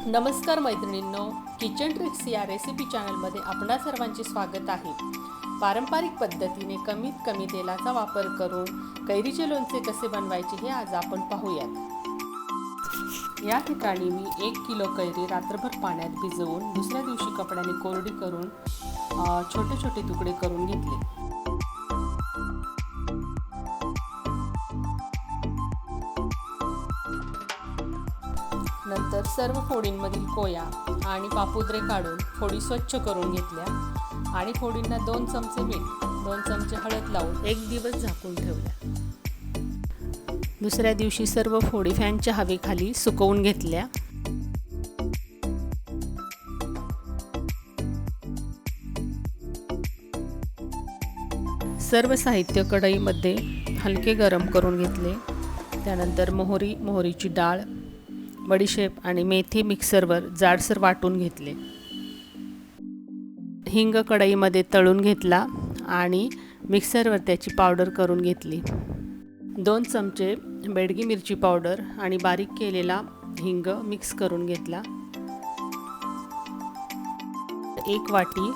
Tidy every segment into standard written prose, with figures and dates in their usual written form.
नमस्कार मैत्रिणींनो, kitchen tricks या रेसिपी चॅनलमध्ये आपणा सर्वांचे स्वागत आहे। पारंपरिक पद्धतीने कमीत कमी तेलाचा वापर करून कैरीचे लोणचे कसे बनवायचे हे आज आपण पाहूयात। या ठिकाणी मी 1 किलो कैरी रात्रभर पाण्यात भिजवून दुसऱ्या दिवशी कपड्याने कोरडी करून छोटे छोटे तुकडे करून घेतले। नंतर सर्व फोडींमधील कोया आणि पापुद्रे काढून फोडी स्वच्छ करून घेतल्या आणि फोडींना 2 चमचे मीठ 2 चमचे हळद लावून 1 दिवस झाकून ठेवल्या। दुसऱ्या दिवशी सर्व फोडी फॅनच्या हवेखाली सुकवून घेतल्या। सर्व साहित्य कढईमध्ये हलके गरम करून घेतले। त्यानंतर मोहरीची डाळ, बडीशेप आणि मेथी मिक्सरवर जाडसर वाटून घेतले। हिंग कढईमध्ये तळून घेतला आणि मिक्सरवर त्याची पावडर करून घेतली। 2 चमचे बेडगी मिरची पावडर आणि बारीक केलेला हिंग मिक्स करून घेतला। 1 वाटी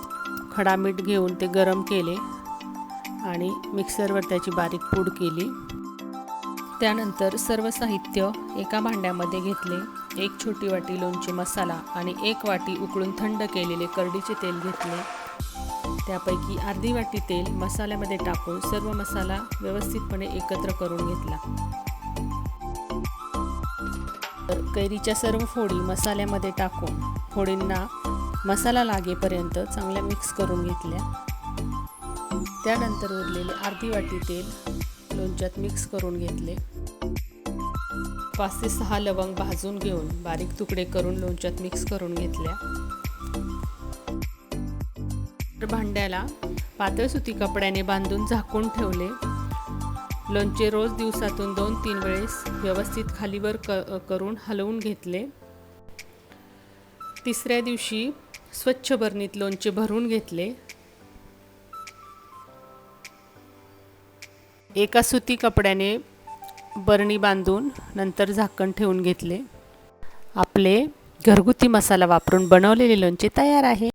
खडा मीठ घेऊन ते गरम केले आणि मिक्सरवर त्याची बारीक पूड केली। त्यानंतर सर्व साहित्य एका भांड्यामध्ये घेतले। 1 छोटी वाटी लोणचे मसाला आणि 1 वाटी उकळून थंड केलेले करडीचे तेल घेतले। त्यापैकी अर्धी वाटी तेल मसाल्यामध्ये टाकून सर्व मसाला व्यवस्थितपणे एकत्र करून घेतला। तर कैरीच्या सर्व फोडी मसाल्यामध्ये टाकून फोडींना मसाला लागेपर्यंत चांगल्या मिक्स करून घेतल्या। त्यानंतर उरलेले अर्धी वाटी तेल लोणच्यात मिक्स करून घेतले। 5 ते 6 लवंग भाजून घेऊन बारीक तुकडे करून लोणच्यात मिक्स करून घेतल्या। भांड्याला पातळ सुती कपड्याने बांधून झाकून ठेवले। लोणचे रोज दिवसातून 2-3 वेळेस व्यवस्थित खालीवर करून हलवून घेतले। तिसऱ्या दिवशी स्वच्छ बरणीत लोणचे भरून घेतले। एका सुती कपड्याने बरणी बांधून नंतर झाकण ठेवून घेतले। आपले घरगुती मसाला वापरून बनवलेले लोणचे तयार आहे।